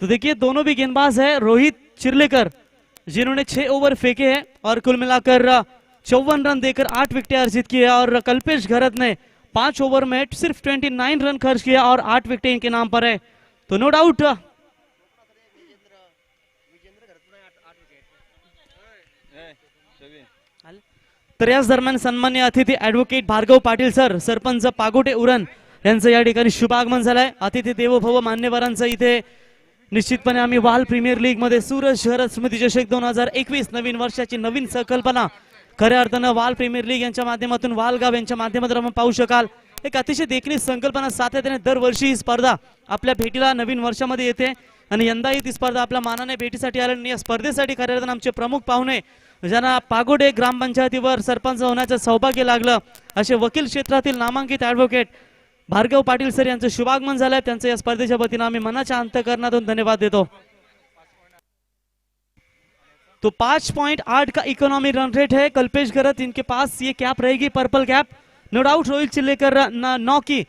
तो देखिए दोनों भी गेंदबाज है, रोहित चिरलेकर जिन्होंने 6 ओवर फेंके हैं और कुल मिलाकर 54 रन देकर 8 विकेटें अर्जित की है, और कल्पेश घरत ने 5 ओवर में सिर्फ 29 रन खर्च किया और 8 विकेटें इनके नाम पर है। तो नो डाउट तर याच दरम्यान सन्मान्य अतिथी ऍडव्होकेट भार्गव पाटील सर, सरपंच पागोटे उरण यांचं या ठिकाणी शुभागमन झालंय। अतिथी देवोभव मान्यवरांचं इथे निश्चितपणे आम्ही वाल प्रीमियर लीग मध्ये सूरज शहर स्मृती चषक 2021 नवीन वर्षाची नवीन संकल्पना खऱ्या अर्थानं वाल प्रीमियर लीग यांच्या माध्यमातून वालगाव यांच्या माध्यमातून आपण पाहू शकाल। एक अतिशय देखणी संकल्पना सातत्याने दरवर्षी ही स्पर्धा आपल्या भेटीला नवीन वर्षामध्ये येते आणि यंदाही ती स्पर्धा आपल्या मानाने भेटीसाठी आली। या स्पर्धेसाठी खऱ्या अर्थानं आमचे प्रमुख पाहुणे ज्यांना पागोडे ग्रामपंचायतीवर सरपंच होण्याचं सौभाग्य लागलं असे वकील क्षेत्रातील नामांकित ऍडव्होकेट भार्गव पाटील सर यांचं शुभागमन झालंय। त्यांचं या स्पर्धेच्या वतीने आम्ही मनाच्या अंतःकरणातून धन्यवाद देतो। तो 5.8 का इकोनॉमी रन रेट है कल्पेश घरत, इनके पास ये कैप रहेगी purple cap. No doubt Rohit Chillekar 9 की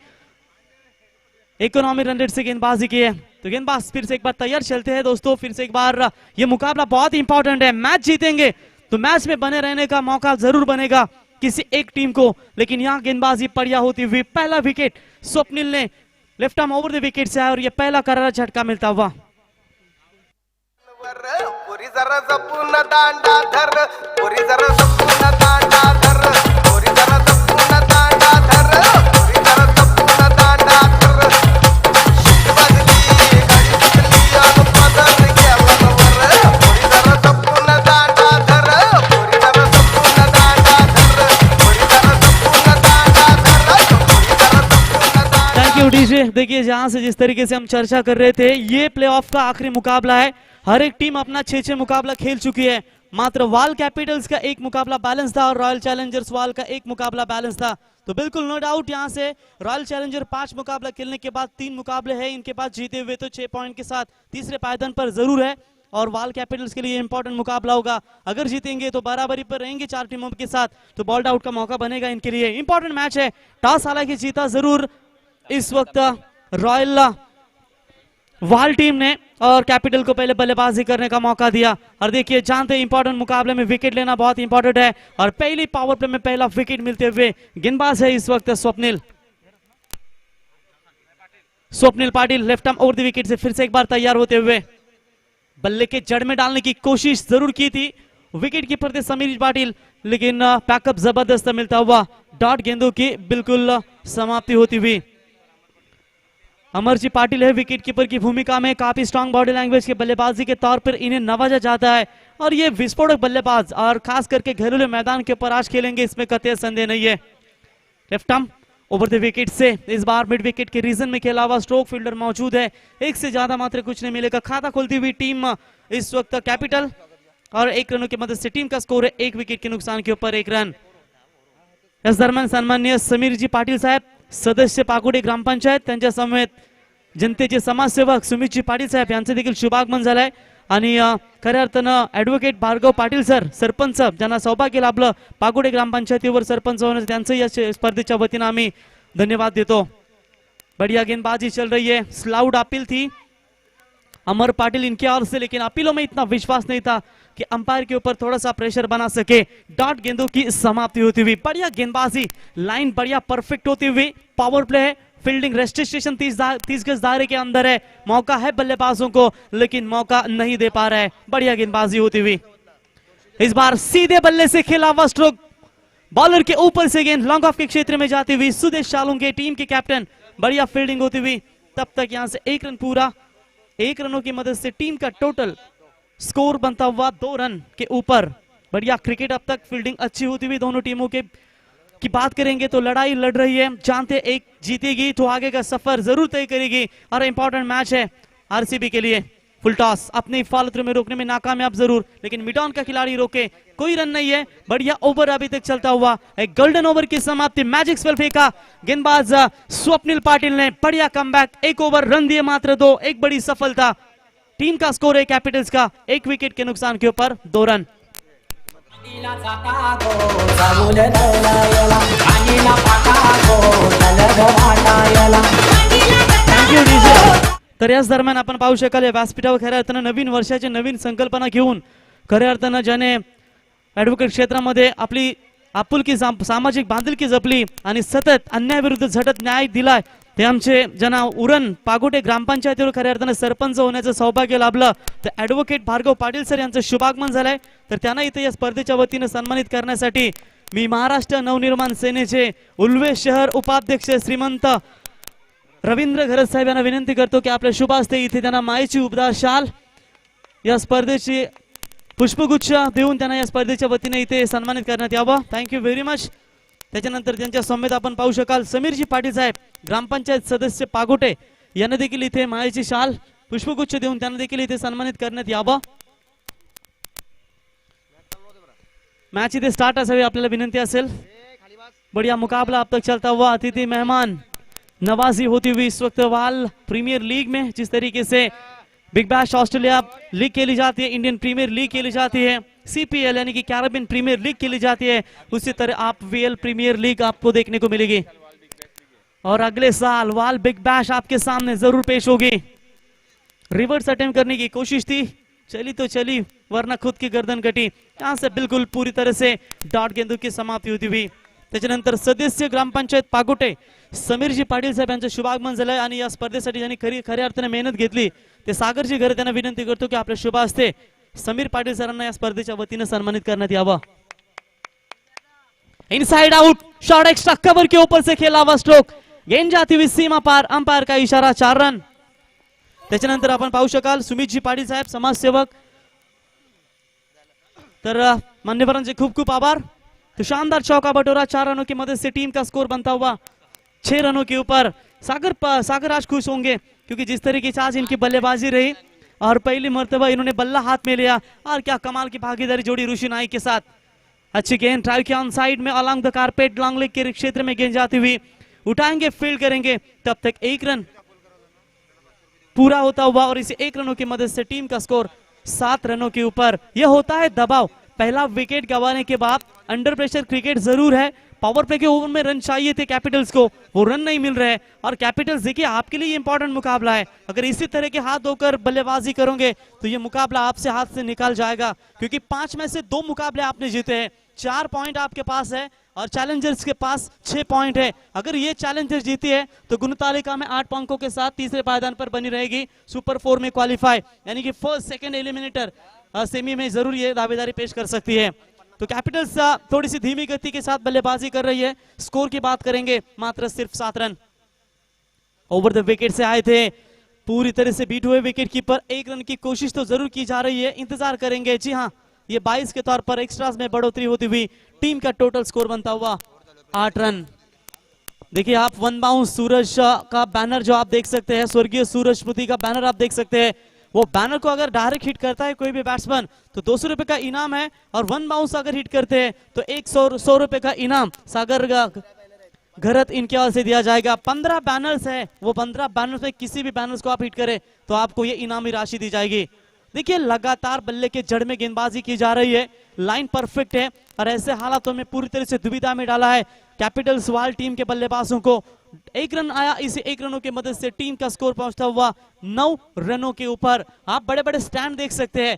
इकोनॉमी रन रेट से गेंदबाजी की है। तो गेंदबाज फिर से एक बार तैयार चलते हैं दोस्तों, फिर से एक बार ये मुकाबला बहुत इंपॉर्टेंट है। मैच जीतेंगे तो मैच में बने रहने का मौका जरूर बनेगा किसी एक टीम को, लेकिन यहाँ गेंदबाजी बढ़िया होती हुई पहला विकेट स्वप्निल ने left arm over the wicket से आया और ये पहला करारा झटका मिलता हुआ। देखिए जहां से जिस तरीके से हम चर्चा कर रहे थे, ये प्लेऑफ का आखिरी मुकाबला है। हर एक टीम अपना 6-6 मुकाबला खेल चुकी है, मात्र वाल कैपिटल्स का एक मुकाबला बैलेंस था और रॉयल चैलेंजर्स वाल का एक मुकाबला बैलेंस था। तो बिल्कुल नो डाउट यहां से रॉयल चैलेंजर 5 मुकाबला खेलने के बाद 3 मुकाबले हैं इनके पास जीते हुए, तो 6 पॉइंट के साथ तीसरे पायदान पर जरूर है। और वाल कैपिटल्स के लिए इंपॉर्टेंट मुकाबला होगा, अगर जीतेंगे तो बराबरी पर रहेंगे 4 टीमों के साथ, तो बॉल्ड आउट का मौका बनेगा इनके लिए। इंपॉर्टेंट मैच है, टॉस हालांकि जीता जरूर इस वक्त रॉयल वाल टीम ने और कैपिटल को पहले बल्लेबाजी करने का मौका दिया। और देखिए जानते हैं इंपॉर्टेंट मुकाबले में विकेट लेना बहुत इंपॉर्टेंट है, और पहली पावर प्ले में पहला विकेट मिलते हुए गेंदबाज है इस वक्त Swapnil Patil. Left arm over the wicket से फिर से एक बार तैयार होते हुए बल्ले के जड़ में डालने की कोशिश जरूर की थी विकेट कीपर थे समीर पाटिल, लेकिन पैकअप जबरदस्त मिलता हुआ डॉट गेंदों की बिल्कुल समाप्ति होती हुई। अमरजी पाटिल है विकेट कीपर की भूमिका में, काफी स्ट्रांग बॉडी लैंग्वेज के बल्लेबाजी के तौर पर इन्हें नवाजा जाता है, और ये विस्फोटक बल्लेबाज और खास करके घरेलू मैदान के ऊपर आज खेलेंगे इसमें कतई संदेह नहीं है। Left arm over the wicket से इस बार मिड विकेट के रीजन में खेला हुआ स्ट्रोक फील्डर मौजूद है, एक से ज्यादा मात्र कुछ नहीं मिलेगा। खाता खोलती हुई टीम इस वक्त कैपिटल, और 1 रनों की मदद से टीम का स्कोर है 1 विकेट के नुकसान के ऊपर 1 रन। इस दरम्यान सन्माननीय समीरजी पाटील साहेब सदस्य पागोडे ग्रामपंचायत, त्यांच्या समेत जनतेचे समाजसेवक सुमितजी पाटील साहेब यांचे देखील शुभागमन झालंय, आणि खऱ्या अर्थानं ऍडव्होकेट भार्गव पाटील सर सरपंच ज्यांना सौभाग्य लाभलं पागोडे ग्रामपंचायतीवर सरपंच होण्याचं, त्यांचं या स्पर्धेच्या वतीनं आम्ही धन्यवाद देतो। बढ़िया गेंदबाजी चल रही है, स्लाउड अपील थी अमर पाटिल इनके ओर से, लेकिन अपीलों में इतना विश्वास नहीं था कि अंपायर के ऊपर थोड़ा सा प्रेशर बना सके। डॉट गेंदों की समाप्ति होती हुई, बढ़िया गेंदबाजी, लाइन बढ़िया परफेक्ट होती हुई, पावर प्ले है, फील्डिंग रेस्ट्रिक्शन 30 गज दायरे के अंदर है, मौका है बल्लेबाजों को लेकिन मौका नहीं दे पा रहा है। बढ़िया गेंदबाजी होती हुई, इस बार सीधे बल्ले से खेला हुआ स्ट्रोक, बॉलर के ऊपर से गेंद लॉन्ग ऑफ के क्षेत्र में जाती हुई, सुदेश शालुंगे टीम के कैप्टन, बढ़िया फील्डिंग होती हुई। तब तक यहां से 1 रन पूरा, 1 रनों की मदद से टीम का टोटल स्कोर बनता हुआ 2 रन के ऊपर। बढ़िया क्रिकेट, अब तक फील्डिंग अच्छी होती हुई दोनों टीमों के की बात करेंगे तो लड़ाई लड़ रही है, जानते एक जीतेगी तो आगे का सफर जरूर तय करेगी, और इंपॉर्टेंट मैच है आरसीबी के लिए। फुल टॉस अपने फालतू में रोकने में नाकामयाब जरूर, लेकिन मिड ऑन का खिलाड़ी रोके, कोई रन नहीं है। बढ़िया ओवर अभी तक चलता हुआ, एक गोल्डन ओवर की समाप्ति, मैजिक स्पेल फेंका गेंदबाज स्वप्निल पाटिल ने, बढ़िया कमबैक, 1 ओवर रन दिए मात्र 2, एक बड़ी सफलता। टीम का स्कोर है कैपिटल्स का 1 विकेट के नुकसान के ऊपर 2 रन। थैंक तर याच दरम्यान आपण पाहू शकाल या व्यासपीठावर खऱ्या अर्थानं नवीन वर्षाची नवीन संकल्पना घेऊन खऱ्या अर्थानं ज्याने ॲडव्होकेट क्षेत्रामध्ये आपली आपुलकी सामाजिक बांधिलकी जपली आणि सतत अन्यायाविरुद्ध झटत न्याय दिलाय ते आमचे ज्यांना उरण पागोटे ग्रामपंचायतीवर खऱ्या अर्थानं सरपंच होण्याचं सौभाग्य लाभलं तर ॲडव्होकेट भार्गव पाटील सर यांचं शुभागमन झालंय. तर त्यांना इथे या स्पर्धेच्या वतीनं सन्मानित करण्यासाठी मी महाराष्ट्र नवनिर्माण सेनेचे उल्वे शहर उपाध्यक्ष श्रीमंत रवींद्र घरत साहेब यांना विनंती करतो की आपल्या शुभ हस्ते इथे त्यांना मायेची उबदार शाल या स्पर्धेची पुष्पगुच्छ देऊन त्यांना या स्पर्धेच्या वतीने इथे सन्मानित करण्यात यावं. Thank you very much. त्याच्यानंतर त्यांच्या समेत आपण पाहू शकाल समीरजी पाटील साहेब ग्रामपंचायत सदस्य पागोटे यांना देखील इथे मायेची शाल पुष्पगुच्छ देऊन त्यांना देखील इथे सन्मानित करण्यात यावं. मैच इथे स्टार्ट असावी आपल्याला विनंती असेल. बढ़िया मुकाबला अब तक चलता हुआ अतिथि मेहमान नवाजी होती हुई इस वक्त वाल प्रीमियर लीग में जिस तरीके से बिग बैश ऑस्ट्रेलिया लीग खेली जाती है, इंडियन प्रीमियर लीग खेली जाती है, सीपीएल यानी कि कैरेबियन प्रीमियर लीग खेली जाती है, उसी तरह आप वीएल प्रीमियर लीग आपको देखने को मिलेगी और अगले साल वाल बिग बैश आपके सामने जरूर पेश होगी. रिवर्स अटेम्प्ट करने की कोशिश थी, चली तो चली वरना खुद की गर्दन कटी. यहाँ से बिल्कुल पूरी तरह से डॉट गेंदों की समाप्ति होती हुई. त्याच्यानंतर सदस्य ग्रामपंचायत पागोटे समीरजी पाटील साहेब यांचं शुभागमन झालंय आणि या स्पर्धेसाठी ज्यांनी खऱ्या अर्थाने मेहनत घेतली ते सागरजी घरे त्यांना विनंती करतो की आपल्या शुभ हस्ते समीर पाटील सरांना या स्पर्धेच्या वतीने सन्मानित करण्यात यावं. Inside out shot extra cover के ऊपर से खेला हुआ स्ट्रोक गेंद जाती हुई सीमा पार अंपायर का इशारा 4 रन. त्याच्यानंतर आपण पाहू शकाल सुमितजी पाटील साहेब समाजसेवक तर मान्यवरांचे खूप खूप आभार. तो शानदार चौका बटोरा 4 रनों की मदद से टीम का स्कोर बनता हुआ 6 रनों के ऊपर. सागर आज खुश होंगे क्योंकि जिस तरीके से आज इनकी बल्लेबाजी रही और पहली मर्तबा इन्होंने बल्ला हाथ में लिया और क्या कमाल की भागीदारी जोड़ी ऋषि नाइक के साथ. अच्छी गेंद ड्राइव किया ऑन साइड में along the carpet long leg के क्षेत्र में गेंद जाती हुई उठाएंगे फील्ड करेंगे तब तक 1 रन पूरा होता हुआ और इसे 1 रनों की मदद से टीम का स्कोर 7 रनों के ऊपर. यह होता है दबाव. पहला विकेट गंवाने के बाद अंडर प्रेशर क्रिकेट जरूर है. पावर प्ले के ओवर में रन चाहिए थे कैपिटल्स को, वो रन नहीं मिल रहे और कैपिटल्स देखिए आपके लिए इंपॉर्टेंट मुकाबला है. अगर इसी तरह के हाथ धोकर बल्लेबाजी करोगे तो ये मुकाबला आपसे हाथ से निकाल जाएगा क्योंकि 5 में से 2 मुकाबले आपने जीते हैं. 4 पॉइंट आपके पास है और चैलेंजर्स के पास 6 पॉइंट है. अगर ये चैलेंजर्स जीती है तो गुण तालिका में 8 अंकों के साथ तीसरे पायदान पर बनी रहेगी. सुपर 4 में क्वालिफाई यानी कि फर्स्ट सेकंड एलिमिनेटर सेमी में जरूर ये दावेदारी पेश कर सकती है. तो कैपिटल्स थोड़ी सी धीमी गति के साथ बल्लेबाजी कर रही है. स्कोर की बात करेंगे मात्र सिर्फ 7 रन ओवर द विकेट से आए थे. पूरी तरह से बीट हुए विकेट कीपर. 1 रन की कोशिश तो जरूर की जा रही है, इंतजार करेंगे. जी हाँ, ये 22 के तौर पर एक्स्ट्रास में बढ़ोतरी होती हुई टीम का टोटल स्कोर बनता हुआ 8 रन. देखिए आप वन बाउंस सूरज का बैनर जो आप देख सकते हैं, स्वर्गीय सूरज स्मृति का बैनर आप देख सकते हैं. वो बैनर को अगर डायरेक्ट हिट करता है कोई भी बैट्समैन तो 200 रुपए का इनाम है और वन बाउंस अगर हिट करते हैं तो 100 रुपए का इनाम सागर घरत इनके ओर से दिया जाएगा. 15 बैनर्स है, वो 15 बैनर्स में किसी भी बैनर्स को आप हिट करें तो आपको ये इनामी राशि दी जाएगी. देखिए लगातार बल्ले के जड़ में गेंदबाजी की जा रही है, लाइन परफेक्ट है और ऐसे हालातों में पूरी तरह से दुविधा में डाला है कैपिटल्स वाल टीम के बल्लेबाजों को. 1 रन आया, इसे 1 रनों की मदद से टीम का स्कोर पहुंचता हुआ 9 रनों के ऊपर. आप बड़े बड़े स्टैंड देख सकते हैं.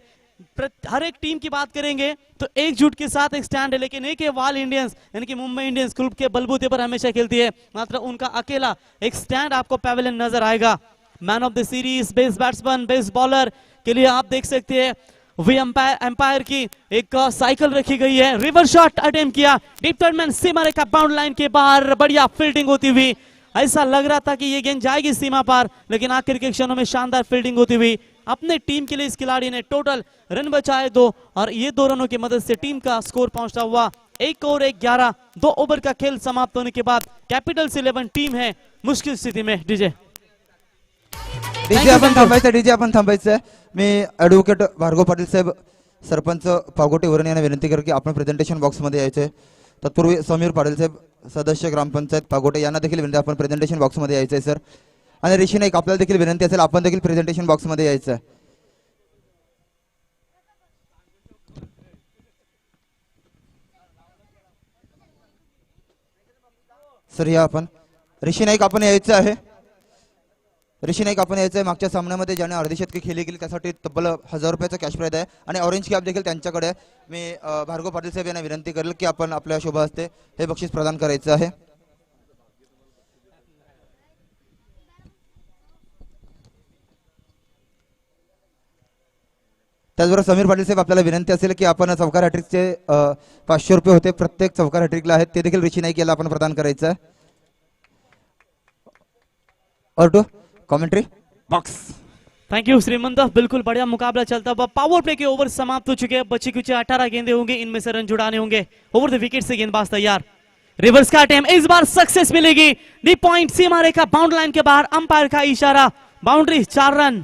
हर एक टीम की बात करेंगे तो एकजुट के साथ एक स्टैंड है, लेकिन एक वाल इंडियंस यानी कि मुंबई इंडियंस क्लब के बलबूते पर हमेशा खेलती है. मात्र उनका अकेला एक स्टैंड आपको पैवेलियन नजर आएगा. Man of the series, best batsman, best bowler के लिए आप देख सकते हैं वी एम्पायर की एक साइकिल रखी गई है. रिवर्स शॉट अटेम्प्ट किया, डीप थर्ड मैन सीमा रेखा बाउंड लाइन के बाहर. बढ़िया फील्डिंग होती हुई, ऐसा लग रहा था कि ये गेंद जाएगी सीमा पार, लेकिन आखिर के क्षणों में शानदार फील्डिंग होती हुई अपने टीम के लिए इस खिलाड़ी ने टोटल रन बचाए 2 और ये 2 रनों की मदद से टीम का स्कोर पहुंचता हुआ 1 और 11. 2 ओवर का खेल समाप्त होने के बाद कैपिटल्स 11 टीम है मुश्किल स्थिति में. डीजे आपण थांबायचं. मी ॲडव्होकेट भार्गव पाटील साहेब सरपंच पागोटे वरून यांना विनंती कर की आपण प्रेझेंटेशन बॉक्स मध्ये यायचे. तत्पूर्वी समीर पाटील साहेब सदस्य ग्रामपंचायत पागोटे यांना देखील विनंती आपण प्रेझेंटेशन बॉक्स मध्ये यायचंय सर. आणि ऋषी नाईक आपल्याला देखील विनंती असेल आपण देखील प्रेझेंटेशन बॉक्स मध्ये यायचं. सर या आपण ऋषी नाईक आपण यायचं आहे. ऋषी नाईक आपण यायचं आहे मागच्या सामन्यामध्ये ज्याने अर्धी शतके खेळली गेली त्यासाठी तब्बल 1000 रुपयाचा कॅश प्राइज आहे आणि ऑरेंज कॅप देखील त्यांच्याकडे आहे. मी भार्गव पाटील साहेब यांना विनंती करेल की आपण आपल्या शुभ हस्ते हे बक्षीस प्रदान करायचं आहे. त्याचबरोबर समीर पाटील साहेब आपल्याला विनंती असेल की आपण चौकार हॅट्रिकचे 500 रुपये होते प्रत्येक चौकार हॅट्रिकला आहेत ते देखील ऋषी नाईक याला आपण प्रदान करायचं आहे. Over to commentary box. Thank you Shrimant. बिल्कुल बढ़िया मुकाबला चलता हुआ. पावर प्ले के ओवर समाप्त हो चुके हैं. बची कुछ 18 गेंदे होंगे, इनमें से रन जुड़ाने होंगे. ओवर द विकेट से गेंदबाज तैयार. रिवर्स का अटेम्प्ट, इस बार सक्सेस मिलेगी. डी पॉइंट सीमा रेखा बाउंड्री लाइन के बाहर, अंपायर का इशारा, बाउंड्री 4 रन.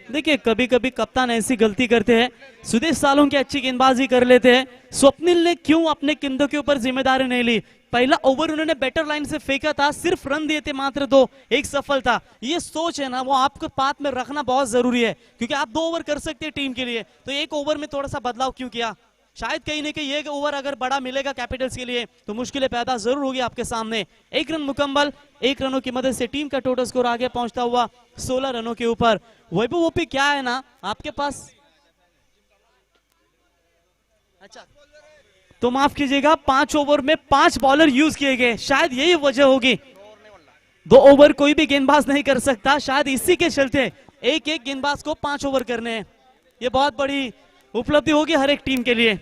देखिए कभी कभी कप्तान ऐसी गलती करते हैं. सुदेश सालोंकी अच्छी गेंदबाजी कर लेते हैं. स्वप्निल ने क्यों अपने कंधों के ऊपर जिम्मेदारी नहीं ली? पहला ओवर उन्होंने बेटर लाइन से फेंका था, सिर्फ रन दिए थे मात्र 2, एक सफल था. ये सोच है ना, वो आपको पात में रखना बहुत जरूरी है, क्योंकि आप 2 ओवर कर सकते हैं टीम के लिए, तो एक ओवर में थोड़ा सा बदलाव क्यों किया? शायद कहीं ना कहीं ये ओवर अगर बड़ा मिलेगा कैपिटल्स के लिए तो मुश्किलें पैदा जरूर होगी आपके सामने. 1 रन मुकम्मल, 1 रनों की मदद से टीम का टोटल स्कोर आगे पहुंचता हुआ 16 रनों के ऊपर. वैभव ओपी क्या है ना आपके पास, अच्छा तो माफ कीजिएगा, 5 ओवर में 5 बॉलर यूज किए गए, शायद यही वजह होगी. 2 ओवर कोई भी गेंदबाज नहीं कर सकता, शायद इसी के चलते एक एक गेंदबाज को 5 ओवर करने हैं. ये बहुत बड़ी उपलब्धि होगी हर एक टीम के लिए.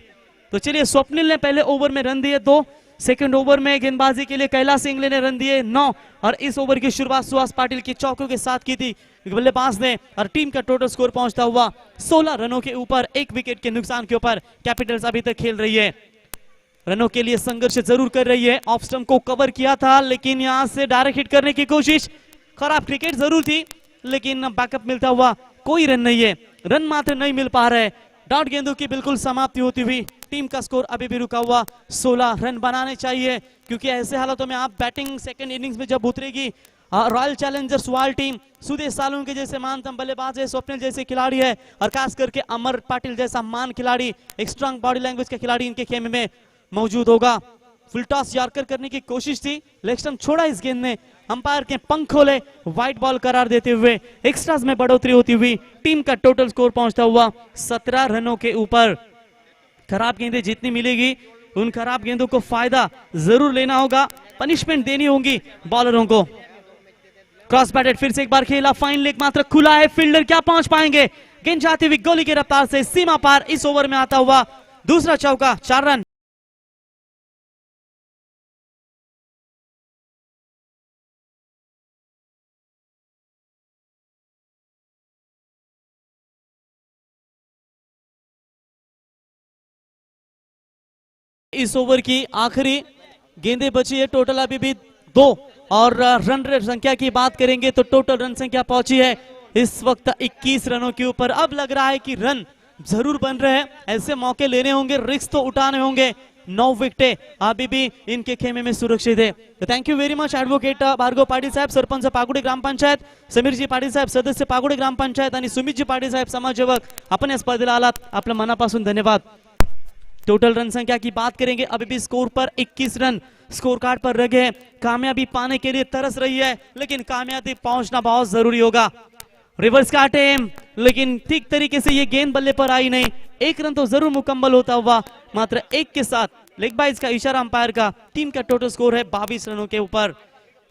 तो चलिए, स्वप्निल ने पहले ओवर में रन दिए 2, सेकंड ओवर में गेंदबाजी के लिए कैलाश इंगले ने रन दिए 9, और इस ओवर की शुरुआत सुहास पाटिल की चौकों के साथ की थी बल्लेबाज ने, और टीम का टोटल स्कोर पहुंचता हुआ 16 रनों के ऊपर. 1 विकेट के नुकसान के ऊपर कैपिटल्स अभी तक खेल रही है. रनों के लिए संघर्ष जरूर कर रही है. ऑफ स्टंप को कवर किया था, लेकिन यहां से डायरेक्ट हिट करने की कोशिश, खराब क्रिकेट जरूर थी, लेकिन बैकअप मिलता हुआ कोई रन नहीं है. रन मात्र नहीं मिल पा रहे. डॉट गेंदों की बिल्कुल समाप्ति होती हुई टीम का स्कोर अभी भी रुका हुआ. 16 रन बनाने चाहिए, क्योंकि ऐसे हालातों में आप बैटिंग सेकंड इनिंग्स में जब उतरेगी रॉयल चैलेंजर्स वाल टीम, सुदेश सालोंकी जैसे मानतम बल्लेबाज है, स्वप्निल जैसे खिलाड़ी है, और खास करके अमर पाटिल जैसा मान खिलाड़ी, एक स्ट्रांग बॉडी लैंग्वेज का खिलाड़ी इनके खेमे में मौजूद होगा. फुल टॉस यॉर्कर करने की कोशिश थी, लेग स्टंप छोड़ा इस गेंद ने, अंपायर के पंख खोले, व्हाइट बॉल करार देते हुए एक्स्ट्रास में बढ़ोतरी होती हुई टीम का टोटल स्कोर पहुंचता हुआ 17 रनों के ऊपर. खराब गेंदें जितनी मिलेगी उन खराब गेंदों को फायदा जरूर लेना होगा, पनिशमेंट देनी होगी बॉलरों को. क्रॉस बैटेड, फिर से एक बार खेला, फाइन लेग मात्र खुला है, फील्डर क्या पहुंच पाएंगे? गेंद जाती हुई गोली की रफ्तार से सीमा पार इस ओवर में आता हुआ दूसरा चौका, 4 रन. इस ओवर की आखिरी गेंदें बची है, टोटल अभी भी 2, और रन रेट संख्या की बात करेंगे तो टोटल रन संख्या पहुंची है इस वक्त 21 रनों के ऊपर. अब लग रहा है कि रन जरूर बन रहे हैं, ऐसे मौके लेने होंगे, रिस्क तो उठाने होंगे. 9 विकेटें अभी भी इनके खेमे में सुरक्षित है. Thank you very much advocate Bhargav Patil साहेब, सरपंच पागोडे ग्रामपंचायत, समीरजी पाटील साहेब, सदस्य पागोडे ग्रामपंचायत, आणि सुमितजी पाटील साहेब, समाजसेवक. आपण या स्पर्धेला आलात, आपल्या मनापासून धन्यवाद. टोटल रन संख्या की बात करेंगे, अभी भी स्कोर पर 21 रन स्कोर कार्ड पर रखे हैं. कामयाबी पाने के लिए तरस रही है, लेकिन कामयाबी पहुंचना बहुत जरूरी होगा. रिवर्स का अटेम्प्ट, लेकिन ठीक तरीके से ये गेंद बल्ले पर आई नहीं. 1 रन तो जरूर मुकम्मल होता हुआ, मात्र 1 के साथ लेग बाइज का इशारा अंपायर का. टीम का टोटल स्कोर है 22 रनों के ऊपर.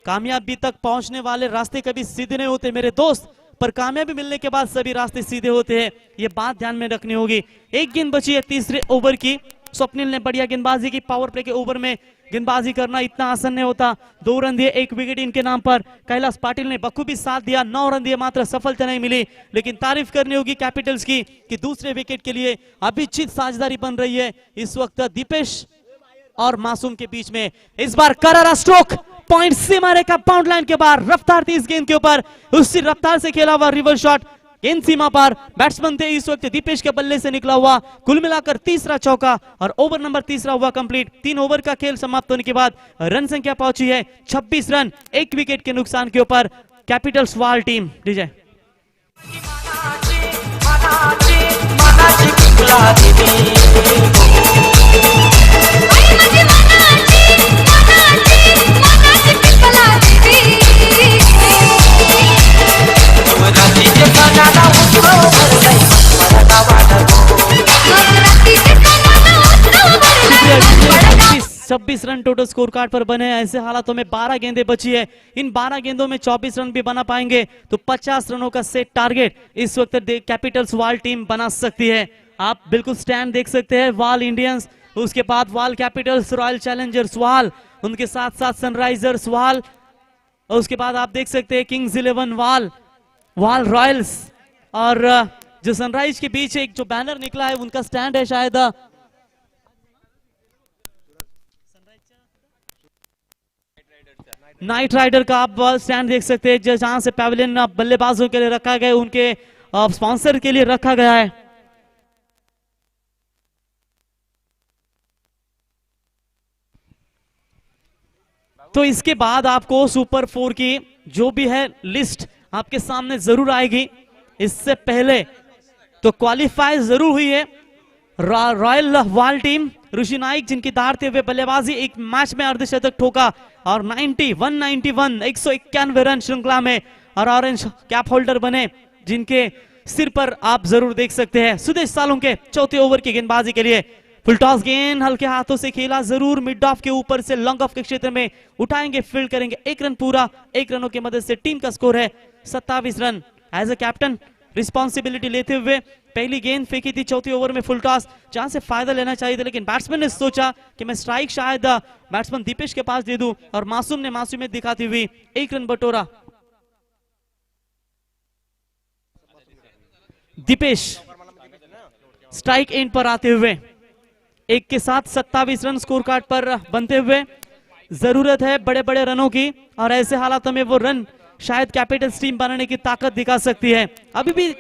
कामयाबी तक पहुंचने वाले रास्ते कभी सीधे नहीं होते मेरे दोस्त, पर कामयाबी मिलने के बाद सभी रास्ते सीधे होते हैं, ये बात ध्यान में रखनी होगी. 1 गेंद बची है तीसरे ओवर की. स्वप्निल ने बढ़िया गेंदबाजी की. पावर प्ले के ओवर में गेंदबाजी करना इतना आसान नहीं होता. 2 रन दिए, 1 विकेट इनके नाम पर. कैलाश पाटिल ने बखूबी साथ दिया, 9 रन दिए, मात्र सफलता नहीं मिली. लेकिन तारीफ करनी होगी कैपिटल्स की कि दूसरे विकेट के लिए अभिचित साझेदारी बन रही है इस वक्त दीपेश और मासूम के बीच में. इस बार करारा स्ट्रोक, पॉइंट सीमा रेखा बाउंड्री लाइन के बाहर, रफ्तार थी इस गेंद के ऊपर, उसी रफ्तार से खेला हुआ रिवर्स शॉट, गेंद सीमा पर. बैट्समैन थे इस वक्त दीपेश के बल्ले से निकला हुआ. कुल मिलाकर तीसरा चौका, और ओवर नंबर तीसरा हुआ कंप्लीट. 3 ओवर का खेल समाप्त होने के बाद रन संख्या पहुंची है 26 रन, 1 विकेट के नुकसान के ऊपर कैपिटल्स वाल टीम. विजय छब्बीस रन टोटल स्कोर कार्ड पर बने हैं। ऐसे हालातों में 12 गेंदें बची है। इन 12 गेंदों में 24 रन भी बना पाएंगे तो 50 रनों का सेट टारगेट इस वक्त कैपिटल्स वाल टीम बना सकती है। आप बिल्कुल स्टैंड देख सकते हैं, वाल इंडियंस, उसके बाद वाल कैपिटल्स, रॉयल चैलेंजर्स वाल, उनके साथ साथ सनराइजर्स वाल, और उसके बाद आप देख सकते हैं किंग्स 11 वाल, वाल रॉयल्स, और जो सनराइज के बीच एक जो बैनर निकला है उनका स्टैंड है शायद नाइट राइडर का। आप स्टैंड देख सकते हैं जहां से पैवेलियन बल्लेबाजों के लिए रखा गया, उनके स्पॉन्सर के लिए रखा गया है। तो इसके बाद आपको सुपर 4 की जो भी है लिस्ट आपके सामने जरूर आएगी। इससे पहले तो क्वालिफाई जरूर हुई है रॉयल वाल टीम, ऋषि नाइक जिनकी दाढ़ते हुए बल्लेबाजी, एक मैच में अर्धशतक ठोका और 191 रन श्रृंखला में और ऑरेंज कैप होल्डर बने, जिनके सिर पर आप जरूर देख सकते हैं सुदेश सालुंके चौथे ओवर की गेंदबाजी के लिए। फुल टॉस गेंद हल्के हाथों से खेला जरूर, मिड ऑफ के ऊपर से लॉन्ग ऑफ के क्षेत्र में उठाएंगे, फील्ड करेंगे, 1 रन पूरा, 1 रनों की मदद से टीम का स्कोर है 27 run. As a captain responsibility लेते हुए पहली गेंद फेंकी थी चौथे ओवर में फुल टॉस, जहां से फायदा लेना चाहिए था, लेकिन बैट्समैन ने सोचा कि मैं स्ट्राइक शायद बैट्समैन दीपेश के पास दे दूं, और मासूम ने मासूमियत दिखाती हुई 1 रन बटोरा। दीपेश स्ट्राइक एंड पर आते हुए 1 के साथ 27 रन स्कोर कार्ड पर बनते हुए, जरूरत है बड़े बड़े रनों की, और ऐसे हालातों में वो रन शायद कैपिटल्स टीम बनाने की ताकत दिखा सकती है। अभी भी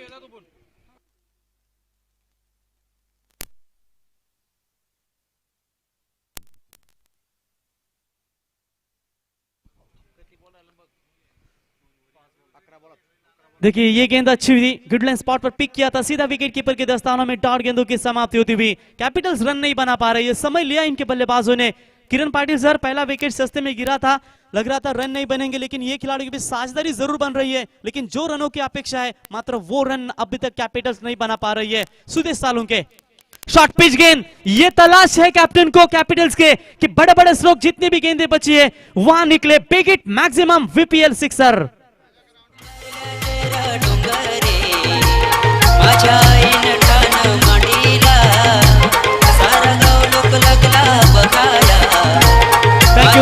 देखिए ये गेंद अच्छी हुई, गुडलैंड स्पॉट पर पिक किया था, सीधा विकेट कीपर के दस्तानों में डॉट गेंदों की समाप्ति होती हुई कैपिटल्स रन नहीं बना पा रही है। समय लिया इनके बल्लेबाजों ने। किरण पाटिल सर, पहला विकेट सस्ते में गिरा था, लग रहा था रन नहीं बनेंगे, लेकिन ये खिलाड़ियों की भी साझेदारी जरूर बन रही है, लेकिन जो रनों की अपेक्षा है मात्र वो रन अभी तक कैपिटल्स नहीं बना पा रही है। सुदेश सालुंके शॉर्ट पिच गेंद, ये तलाश है कैप्टन को कैपिटल्स के कि बड़े बड़े स्ट्रोक जितनी भी गेंदें बची है वहां निकले, big hit maximum VPL sixer.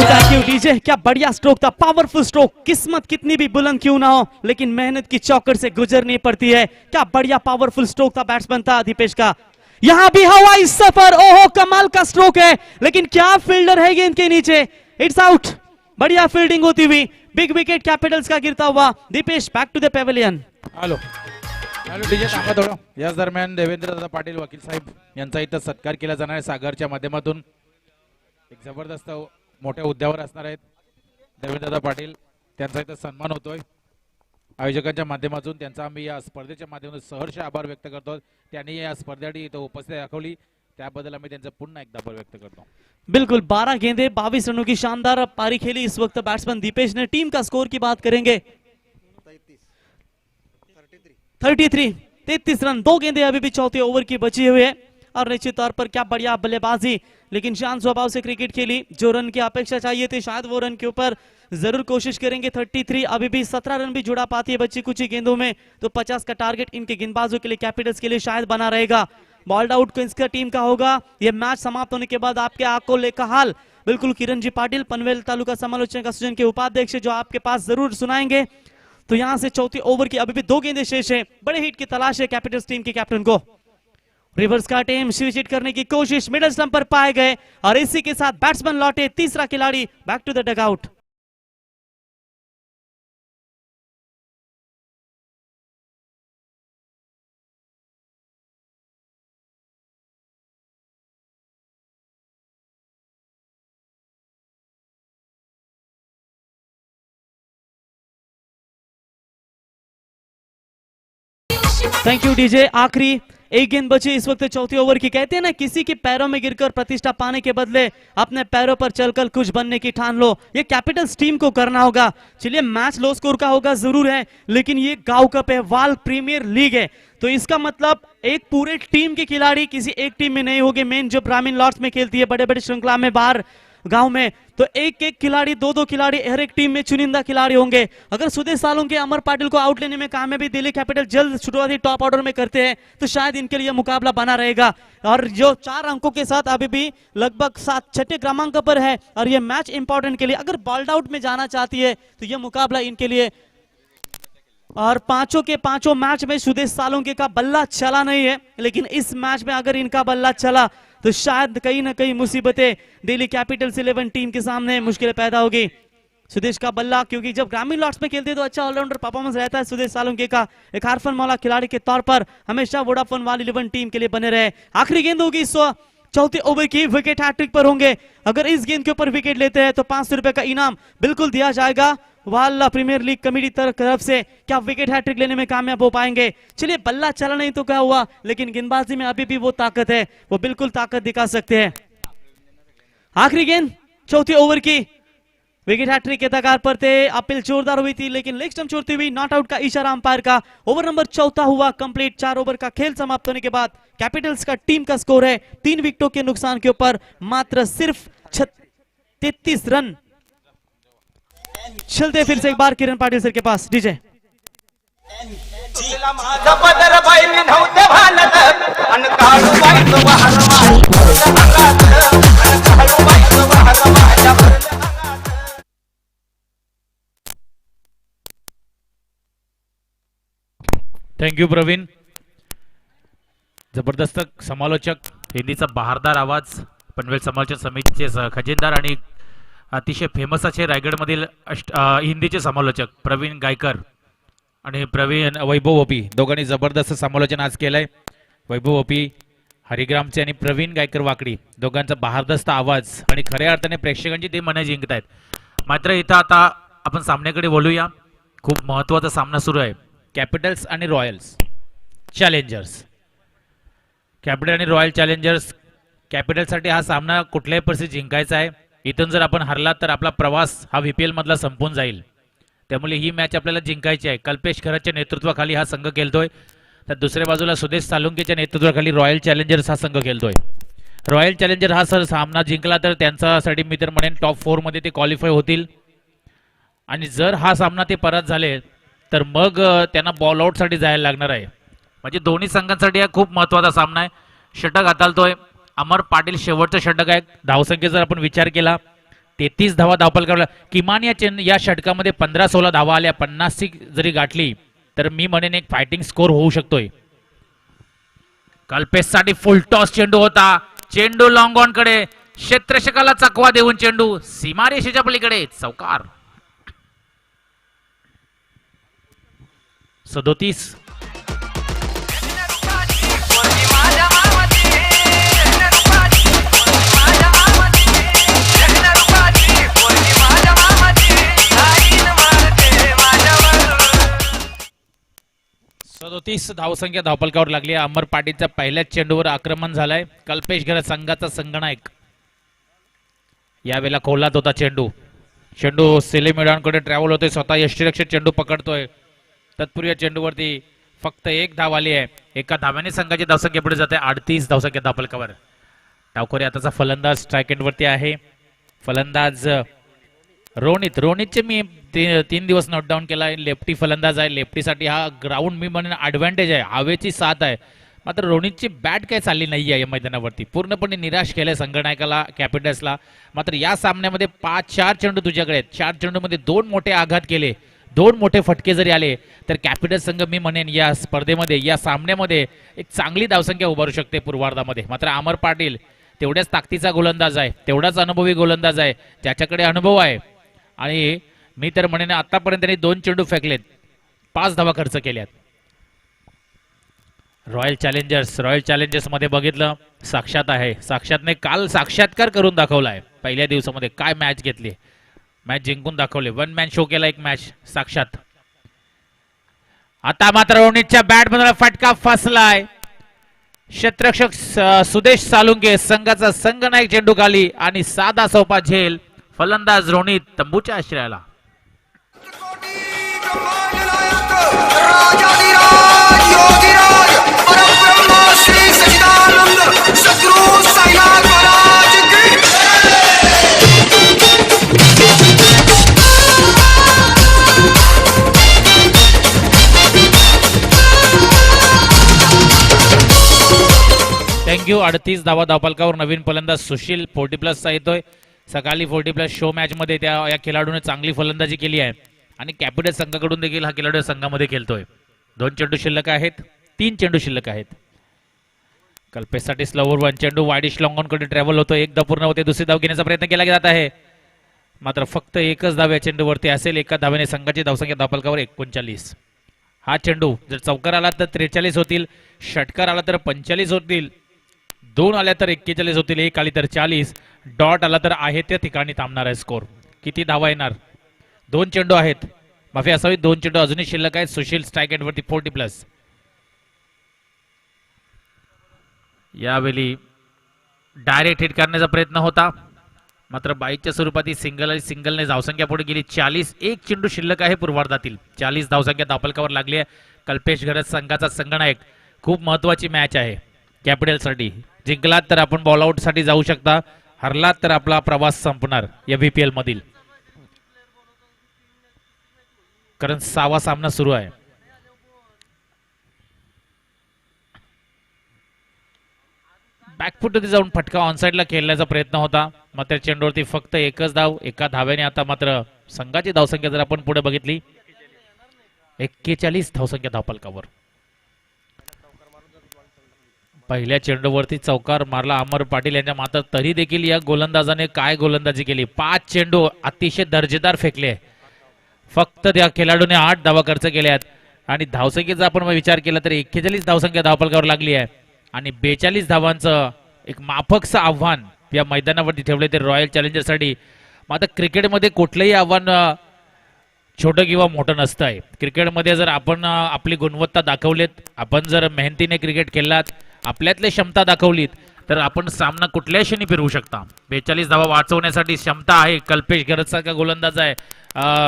Thank you DJ, क्या बढ़िया स्ट्रोक था, पावरफुल स्ट्रोक। किस्मत कितनी भी बुलंद क्यों ना हो, लेकिन मेहनत की चौकर से गुजरनी पड़ती है। क्या बढ़िया पावरफुल स्ट्रोक था बैट्समैन था दीपेश का। यहां भी हवाई सफर, ओहो कमाल का स्ट्रोक है, लेकिन क्या फील्डर है गेंद के नीचे, इट्स आउट। बढ़िया फील्डिंग होती हुई, बिग विकेट कैपिटल्स का गिरता हुआ। Deepesh back to the pavilion. Hello hello DJ थांबा थोडं। याच दरम्यान देवेंद्रदादा पाटील वकील साहेब यांचा इथं सत्कार केला जाणार आहे सागरच्या माध्यमातून। एक जबरदस्त मोठ्या हुद्द्यावर असणार आहेत देवेंद्रदादा पाटील, त्यांचा इथं सन्मान होतोय आयोजकांच्या माध्यमातून। त्यांचा आम्ही या स्पर्धेच्या माध्यमातून सहर्ष आभार व्यक्त करतो, त्यांनी या स्पर्धेसाठी इथं उपस्थिती दाखवली त्याबद्दल आम्ही त्यांचा पुन्हा एकदा आभार व्यक्त करतो। बिल्कुल 12 गेंदे 22 रनों की शानदार पारी खेली इस वक्त बैट्समैन दीपेश ने। टीम का स्कोर की बात करेंगे 33 रन, 2 गेंदे अभी भी चौथे ओवर की बची हुई है, और निश्चित तौर पर क्या बढ़िया बल्लेबाजी, लेकिन शांत स्वभाव से क्रिकेट खेली। जो रन की अपेक्षा चाहिए थी शायद वो रन के ऊपर जरूर कोशिश करेंगे। 33 अभी भी 17 रन भी जुड़ा पाती है बच्ची कुछ ही गेंदों में, तो 50 का टारगेट इनके गेंदबाजों के लिए कैपिटल्स के लिए शायद बना रहेगा। बॉल्ड आउट इसका टीम का होगा। यह मैच समाप्त होने के बाद आपके आंखों लेखा हाल बिल्कुल किरण जी पाटिल, पनवेल तालुका समालोचक एसोसिएशन के उपाध्यक्ष, जो आपके पास जरूर सुनाएंगे। तो यहां से चौथे ओवर की अभी भी 2 गेंदें शेष है, बड़े हिट की तलाश है कैपिटल्स टीम के कैप्टन को। रिवर्स का टीम स्विच हिट करने की कोशिश, मिडल स्टंप पर पाए गए, और इसी के साथ बैट्समैन लौटे, तीसरा खिलाड़ी back to the dugout. Thank you DJ. आखिरी एक गेंद बची इस वक्त चौथी ओवर की। कहते हैं ना, किसी के पैरों में गिरकर प्रतिष्ठा पाने के बदले अपने पैरों पर चलकर कुछ बनने की ठान लो। ये कैपिटल्स टीम को करना होगा। चलिए, मैच लो स्कोर का होगा जरूर है, लेकिन ये गांव कप है, वाल प्रीमियर लीग है, तो इसका मतलब एक पूरे टीम के खिलाड़ी किसी एक टीम में नहीं होंगे। मेन जो ग्रामीण लॉर्ड्स में खेलती है, बड़े बड़े श्रृंखला में, बाहर गांव में, तो एक एक खिलाड़ी, दो खिलाड़ी हर एक टीम में चुनिंदा खिलाड़ी होंगे। अगर सुदेश सालुंके अमर पाटिल को आउट लेने में कामयाबी दिल्ली कैपिटल जल्द शुरुआती टॉप ऑर्डर में करते हैं तो शायद इनके लिए मुकाबला बना रहेगा। और जो 4 अंकों के साथ अभी भी लगभग 6 क्रमांक पर है और ये मैच इंपॉर्टेंट के लिए, अगर बॉल्ड आउट में जाना चाहती है तो ये मुकाबला इनके लिए। और पांचों के पांचों मैच में सुदेश सालुंके का बल्ला चला नहीं है, लेकिन इस मैच में अगर इनका बल्ला चला तो शायद कहीं ना कहीं मुसीबतें दिल्ली कैपिटल्स 11 टीम के सामने मुश्किलें पैदा होगी। सुदेश का बल्ला, क्योंकि जब ग्रामीण लॉर्ड्स में खेलते हैं तो अच्छा ऑलराउंडर परफॉर्मेंस रहता है सुदेश सालुंके का। एक हारफन मौला खिलाड़ी के तौर पर हमेशा वोडाफोन वाली 11 टीम के लिए बने रहे। आखिरी गेंद होगी इस चौथे ओवर की, विकेट हैट्रिक पर होंगे। अगर इस गेंद के ऊपर विकेट लेते हैं तो 500 रुपए का इनाम बिल्कुल दिया जाएगा वाला प्रीमियर लीग कमेटी तरफ से। क्या विकेट हैट्रिक लेने में कामयाब हो पाएंगे? चलिए, बल्ला चला नहीं तो क्या हुआ, लेकिन गेंदबाजी में अभी भी वो ताकत है, वो बिल्कुल ताकत दिखा सकते हैं। आखिरी गेंद चौथी ओवर की, विकेट हैट्रिक के तगार पर थे। अपील जोरदार हुई थी, लेकिन लेग स्टंप छोड़ती हुई नॉट आउट का इशारा अंपायर का। ओवर नंबर 14 हुआ कंप्लीट। 4 ओवर का खेल समाप्त होने के बाद कैपिटल्स का टीम का स्कोर है 3 विकेटों के नुकसान के ऊपर मात्र सिर्फ 33 रन। चलते फिर से एक बार किरण पाटिल सर के पास। DJ thank you Praveen. जबरदस्त समालोचक, हिंदीचा बहारदार आवाज, पनवेल समालोचक समितीचे खजिनदार आणि अतिशय फेमस असे रायगडमधील हिंदीचे समालोचक प्रवीण गायकर आणि प्रवीण वैभव ओपी दोघांनी जबरदस्त समालोचन आज केलंय। वैभव ओपी हरिग्रामचे आणि प्रवीण गायकर वाकडी दोघांचा बहारदस्त आवाज आणि खऱ्या अर्थाने प्रेक्षकांची ते मने जिंकतायत। मात्र इथं आता आपण सामन्याकडे बोलूया। खूप महत्त्वाचा सामना सुरू आहे, कॅपिटल्स आणि रॉयल्स चॅलेंजर्स। कॅपिटल आणि रॉयल चॅलेंजर्स, कॅपिटलसाठी हा सामना कुठल्याही परिस्थितीत जिंकायचा आहे। इथून जर आपण हरला तर आपला प्रवास हा VPL मधला संपून जाईल, त्यामुळे ही मॅच आपल्याला जिंकायची आहे। कल्पेश खरातच्या नेतृत्वाखाली हा संघ खेळतोय, तर दुसऱ्या बाजूला सुदेश सालुंकेच्या नेतृत्वाखाली रॉयल चॅलेंजर्स हा संघ खेळतोय। रॉयल चॅलेंजर हा सामना जिंकला तर त्यांच्यासाठी मी तर म्हणेन टॉप 4 मध्ये ते क्वालिफाय होतील, आणि जर हा सामना ते परत झाले तर मग त्यांना बॉल आउट साठी जायला लागणार आहे। म्हणजे दोन्ही संघांसाठी हा खूप महत्त्वाचा सामना आहे। षटक हाताळतोय अमर पाटील, शेवटचं षटक आहे। धावसंख्या जर आपण विचार केला 33 धावा धावपलकावला, किमान या षटकामध्ये 15-16 धावा आल्या, 50 जरी गाठली तर मी म्हणेन एक फायटिंग स्कोर होऊ शकतोय। कल्पेशसाठी फुल टॉस चेंडू होता, चेंडू लॉंग ऑन कडे, क्षेत्ररक्षकाला चकवा देऊन चेंडू सीमारेषेच्या पलीकडे चौकार। 37 धावसंख्या धावपलकावर लागली आहे। अमर पाटीलच्या पहिल्याच चेंडूवर आक्रमण झालंय। कल्पेश घरत संघाचा संगनायक यावेळेला खोलात होता चेंडू, चेंडू सेले मैदानकडे ट्रॅव्हल होतोय, स्वतः यष्टीरक्षक चेंडू पकडतोय। तत्पूर्वी चेंडूवरती फक्त 1 धाव आली आहे। एका धाव्याने संघाची धावसंख्या पुढे जाते 38 धावसंख्या धावपलकावर। डावखोरी आताचा फलंदाज स्ट्राइक एंडवरती आहे। फलंदाज रोनितचे मी 3 दिवस नोट डाऊन केला आहे। लेफ्टी फलंदाज आहे, लेफ्टीसाठी हा ग्राउंड मी म्हणेन ॲडव्हान्टेज आहे, हवेची साथ आहे। मात्र रोनितची बॅट काय चालली नाही आहे या मैदानावरती, पूर्णपणे निराश केलंय संघनायकाला कॅपिटल्सला। मात्र या सामन्यामध्ये 4 चेंडू तुझ्याकडे आहेत, 4 चेंडूमध्ये 2 मोठे आघात केले, 2 मोठे फटके जरी आले तर कॅपिटल संघ मी म्हणेन या स्पर्धेमध्ये, या सामन्यामध्ये एक चांगली धावसंख्या उभारू शकते पूर्वार्धामध्ये। मात्र अमर पाटील तेवढ्याच ताकदीचा गोलंदाज आहे, तेवढाच अनुभवी गोलंदाज आहे, ज्याच्याकडे अनुभव आहे। आणि मी तर म्हणेन आतापर्यंत त्यांनी 2 चेंडू फेकलेत, 5 धावा खर्च केल्यात। रॉयल चॅलेंजर्स मध्ये बघितलं साक्षात आहे, साक्षातने काल साक्षात्कार करून दाखवलाय। पहिल्या दिवसामध्ये काय मॅच घेतली, मॅच जिंकून दाखवले, 1 मॅन शो केला एक मॅच साक्षात। आता मात्र रोनितच्या बॅट मधून फटका फसलाय. क्षेत्ररक्षक सुदेश सालुंके संघाचा संघनायक चेंडू खाली आणि साधा सोपा झेल. फलंदाज रोनित तंबूच्या आश्रयाला. थँक्यू. 38 धावा धावफलकावर नवीन फलंदाज सुशील 40+ येतोय. सकाळी 40+ शो मॅच मध्ये या खेळाडूने चांगली फलंदाजी केली आहे आणि कॅपिटल संघाकडून देखील हा खेळाडू संघामध्ये खेळतोय. 2 चेंडू शिल्लक आहेत, 3 चेंडू शिल्लक आहेत. कल्पेशसाठी स्लोवर 1 चेंडू वाईडिश लॉंगॉनकडे ट्रॅव्हल होतो. एक धाव पूर्ण होते. दुसरी धाव घेण्याचा प्रयत्न केला जात आहे, मात्र फक्त एकच धाव या चेंडूवरती असेल. एका धावेने संघाची धावसंख्या धावफलकावर 39. हा चेंडू जर चौकार आला तर 43 होतील, षटकार आला तर 45 होतील, 2 आल्या तर 41 होतील, 1 आली तर 40, डॉट आला तर आहे त्या ठिकाणी थांबणार आहे स्कोर. किती धावा येणार? 2 चेंडू आहेत, माफी असावी, 2 चेंडू अजूनही शिल्लक आहेत. सुशील स्ट्राईक एंडवरती 40+. यावेळी डायरेक्ट हिट करण्याचा प्रयत्न होता, मात्र बाईकच्या स्वरूपात ही सिंगलने धावसंख्या पुढे गेली. 40. 1 चेंडू शिल्लक आहे पूर्वार्धातील. 40 धावसंख्या धावफलकावर लागली आहे. कल्पेश घरत संघाचा संघनायक. खूप महत्वाची मॅच आहे कॅपिटलसाठी. जिंकलात तर आपण बॉल आउट साठी जाऊ शकता, हरलात तर आपला प्रवास संपणार या VPL मधील, कारण 6वा सामना सुरू आहे. बॅकफुटमध्ये जाऊन फटका ऑनसाइडला खेळण्याचा प्रयत्न होता, मात्र चेंडूवरती फक्त एकच धाव, एका धाव्याने. आता मात्र संघाची धावसंख्या जर आपण पुढे बघितली 41 धावसंख्या धावफलकावर. पहिल्या चेंडूवरती चौकार मारला अमर पाटील यांच्या, मात्र तरी देखील या गोलंदाजाने काय गोलंदाजी केली. 5 चेंडू अतिशय दर्जेदार फेकले. फक्त त्या खेळाडूने 8 धावा खर्च केल्या आहेत आणि धावसंख्येचा आपण विचार केला तर 41 धावसंख्या धावफलकावर लागली आहे आणि 42 धावांचं एक माफकचं आव्हान या मैदानावरती ठेवले ते रॉयल चॅलेंजर्ससाठी. मात्र क्रिकेटमध्ये कुठलंही आव्हान छोटं किंवा मोठं नसतं आहे. क्रिकेटमध्ये जर आपण आपली गुणवत्ता दाखवलीत, आपण जर मेहनतीने क्रिकेट खेळलात, आपल्यातली क्षमता दाखवलीत, तर आपण सामना कुठल्याही क्षणी फिरवू शकता. 42 धावा वाचवण्यासाठी क्षमता आहे. कल्पेश घरतसारखा गोलंदाज आहे,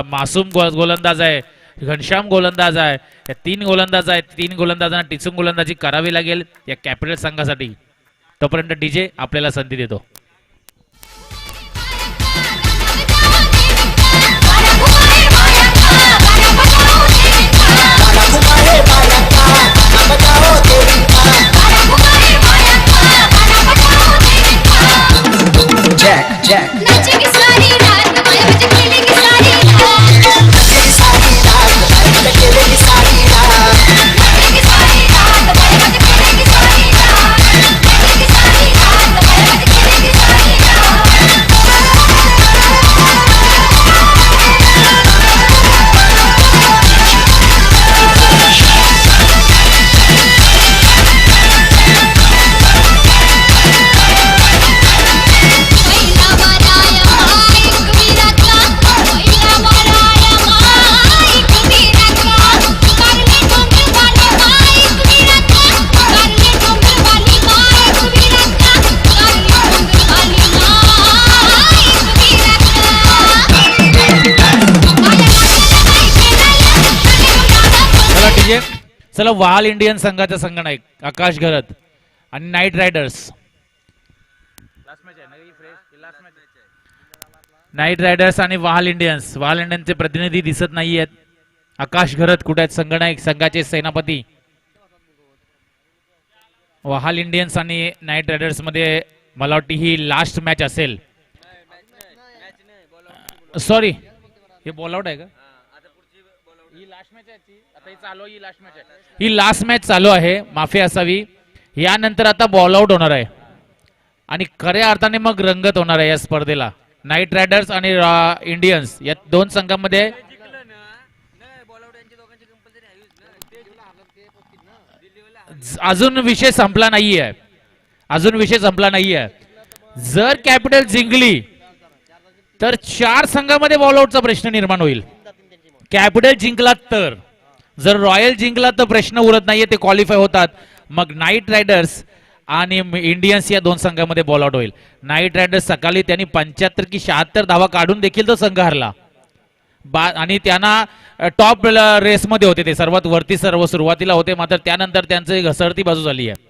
मासूम गोलंदाज आहे, घनश्याम गोलंदाज आहे. या 3 गोलंदाज आहेत. 3 गोलंदाजांना टिचून गोलंदाजी करावी लागेल या कॅपिटल संघासाठी. तोपर्यंत डीजे आपल्याला संधी देतो. नचेगी सारी रात माया मुझे खेलेगी सारी रात, नचेगी सारी रात माया मुझे खेलेगी सारी रात, नचेगी सारी रात माया मुझे खेलेगी सारी रात, नचेगी सारी रात माया मुझे खेलेगी सारी चला, वाल इंडियन संघाचा संघनायक आकाश घरत आणि नाईट रायडर्स. नाईट रायडर्स आणि वाल इंडियन्स. वाल इंडियनचे प्रतिनिधी दिसत नाहीयेत. आकाश घरत कुठे आहेत? संघनायक, संघाचे सेनापती. वाल इंडियन्स आणि नाईट रायडर्स मध्ये मला वाटतं ही लास्ट मॅच असेल. सॉरी, हे बॉल आउट आहे का? ही लास्ट मॅच चालू आहे, माफी असावी. यानंतर आता बॉल आउट होणार आहे आणि खऱ्या अर्थाने मग रंगत होणार आहे या स्पर्धेला. नाईट रायडर्स आणि इंडियन्स या 2 संघांमध्ये अजून विषय संपला नाहीये. अजून विषय संपला नाहीये. जर कॅपिटल जिंकली तर 4 संघांमध्ये बॉल आउटचा प्रश्न निर्माण होईल. कॅपिटल जिंकला तर जर रॉयल जिंकला तर प्रश्न उरत नाहीये, ते क्वालिफाय होतात. मग नाईट रायडर्स आणि इंडियन्स या दोन संघामध्ये बॉल आउट होईल. नाईट रायडर्स सकाळी त्यांनी 75 की 76 धावा काढून देखील तो संघ हरला. आणि त्यांना टॉप रेसमध्ये होते, ते सर्वात वरती सर्व सुरुवातीला होते. मात्र त्यानंतर त्यांची घसरती बाजू झाली आहे.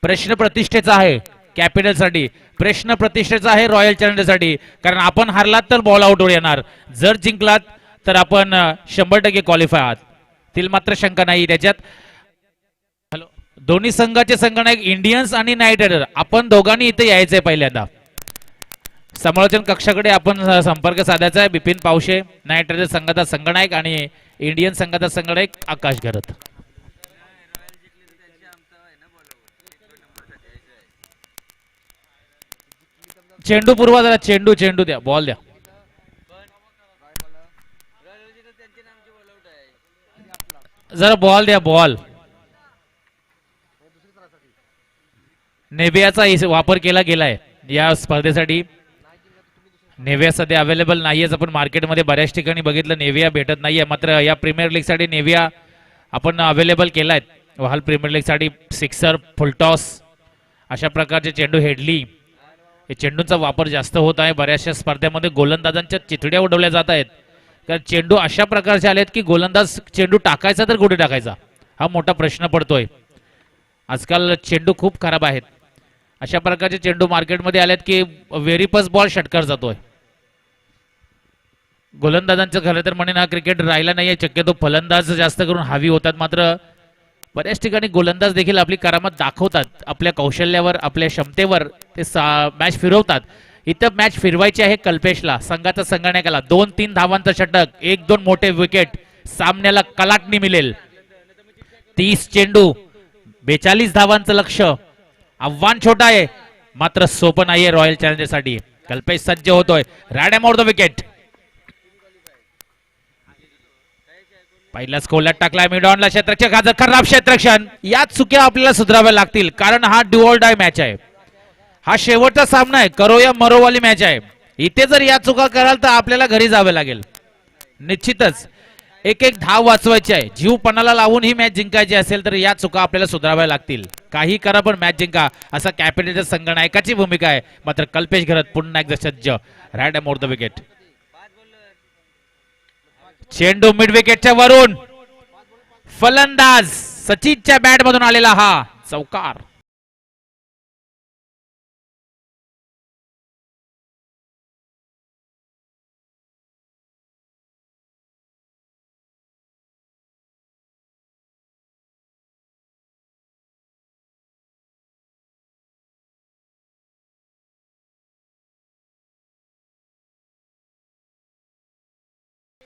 प्रश्न प्रतिष्ठेचा आहे कॅपिटलसाठी, प्रश्न प्रतिष्ठेचा आहे रॉयल चॅलेंजर्ससाठी. कारण आपण हरलात तर बॉल आउटवर येणार, जर जिंकलात तर आपण 100% क्वालिफाय आहात, तील मात्र शंका नाही त्याच्यात. हॅलो, दोन्ही संघाचे संघनायक इंडियन्स आणि नाईट रायडर, आपण दोघांनी इथे यायचंय पहिल्यांदा. समालोचन कक्षाकडे आपण संपर्क साधायचा आहे. बिपिन पावशे नाईट रायडर संघाचा संघनायक आणि इंडियन संघाचा संघनायक आकाश घरत. चेंडू पुरवा जरा, चेंडू चेंडू द्या, बॉल द्या. जरा बॉल द्या, बॉल. नेव्हियाचा वापर केला गेलाय या स्पर्धेसाठी. नेव्हिया सध्या अवेलेबल नाहीयेच, आपण मार्केटमध्ये बऱ्याच ठिकाणी बघितलं नेव्हिया भेटत नाहीये. मात्र या प्रीमियर लीग साठी नेव्हिया आपण अवेलेबल केलाय. हाल प्रीमियर लीग साठी सिक्सर, फुलटॉस अशा प्रकारचे चेंडू, हेडली, हे चेंडूंचा वापर जास्त होत आहे. बऱ्याचशा स्पर्धेमध्ये गोलंदाजांच्या चिथड्या उडवल्या जात आहेत. कारण चेंडू अशा प्रकारचे आलेत की गोलंदाज चेंडू टाकायचा तर कुठे टाकायचा हा मोठा प्रश्न पडतोय. आजकाल चेंडू खूप खराब आहेत. अशा प्रकारचे चेंडू मार्केटमध्ये आलेत की व्हेरिपस बॉल षटकार जातोय. गोलंदाजांचं खरं तर म्हणेन हा क्रिकेट राहिला नाहीये, शक्यतो फलंदाज जास्त करून हावी होतात. मात्र बऱ्याच ठिकाणी गोलंदाज देखील आपली करामत दाखवतात, आपल्या कौशल्यावर, आपल्या क्षमतेवर ते मॅच फिरवतात. इथं मॅच फिरवायची आहे कल्पेशला, संघाचा संघनायकाला. 2-3 धावांचं षटक, 1-2 मोठे विकेट, सामन्याला कलाटणी मिळेल. 30 चेंडू, 42 धावांचं लक्ष. आव्हान छोटा आहे मात्र सोपं नाहीये रॉयल चॅलेंजर्ससाठी. कल्पेश सज्ज होतोय. Random out the wicket. पहिलाच कोल्यात टाकलाय मिडॉनला, क्षेत्ररक्षक हा खराब क्षेत्ररक्षण. याच चुक्या आपल्याला सुधाराव्या लागतील कारण हा डू ऑर डाय मॅच आहे. हा शेवटचा सामना आहे, करो या मरोवाली मॅच आहे. इथे जर या चुका कराल तर आपल्याला घरी जावे लागेल. निश्चितच एक एक धाव वाचवायची आहे. जीव पणाला लावून ही मॅच जिंकायची असेल तर या चुका आपल्याला सुधाराव्या लागतील. काही करा पण मॅच जिंका, असा कॅपिटलच्या संघनायकाची भूमिका आहे. मात्र कल्पेश घरत पुन्हा एकदा सज्ज. Random out the wicket. चेंडू मिड विकेटच्या वरून, फलंदाज सचिनच्या बॅट मधून आलेला हा चौकार.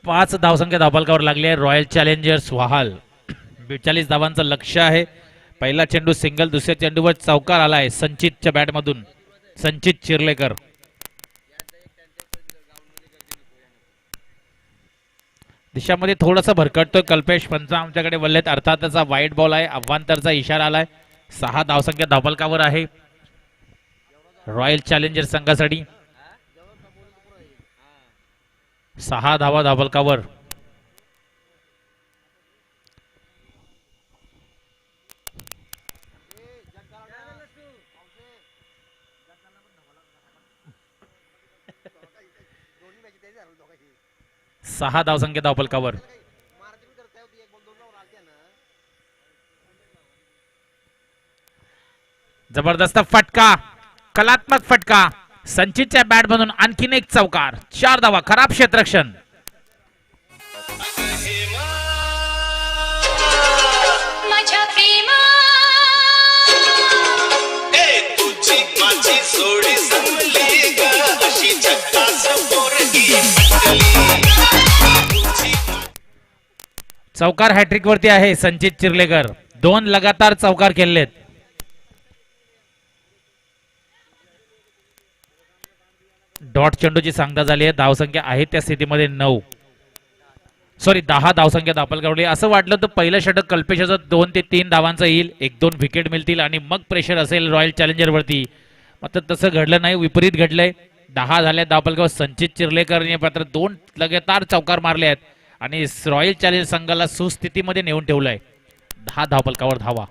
पाच धावसंख्या धावफलकावर लागली आहे रॉयल चॅलेंजर्स वाहाल. 42 धावांचं लक्ष आहे. पहिला चेंडू सिंगल, दुसऱ्या चेंडूवर चौकार आलाय संचितच्या बॅट मधून, संचित चिर्लेकर. दिशामध्ये थोडासा भरकटतोय कल्पेश. पंच आमच्याकडे वल्लेत, अर्थात त्याचा वाईट बॉल आहे. अव्वांतरचा इशारा आलाय. 6 धावसंख्या धावफलकावर आहे रॉयल चॅलेंजर्स संघासाठी. 6 धावा धावफलकावर. सहा धावसंख्या धावफलकावर. जबरदस्त फटका, कलात्मक फटका. संचितच्या बॅट मधून आणखीन एक चौकार. 4 धावा, खराब क्षेत्ररक्षण. माझ्या प्रेमा तुझी माझी जोडी संगली ग अशी झक्कास पोरगी. चौकार हॅट्रिक वरती आहे संचित चिर्लेकर. 2 लगातार चौकार केलेत. डॉट चेंडूची सांगता झाली आहे. धावसंख्या आहे त्या स्थितीमध्ये 10 धावसंख्या धावफलकावरली. असं वाटलं तर पहिलं षटक कल्पेशाचं 2 ते 3 धावांचं येईल, 1-2 विकेट मिळतील आणि मग प्रेशर असेल रॉयल चॅलेंजर वरती. मात्र तसं घडलं नाही, विपरीत घडलंय. 10 झाल्या धावफलकावर. संचित चिर्लेकर मात्र 2 लगातार चौकार मारले आहेत आणि रॉयल चॅलेंजर संघाला सुस्थितीमध्ये नेऊन ठेवलंय. 10 धावफलकावर धावा.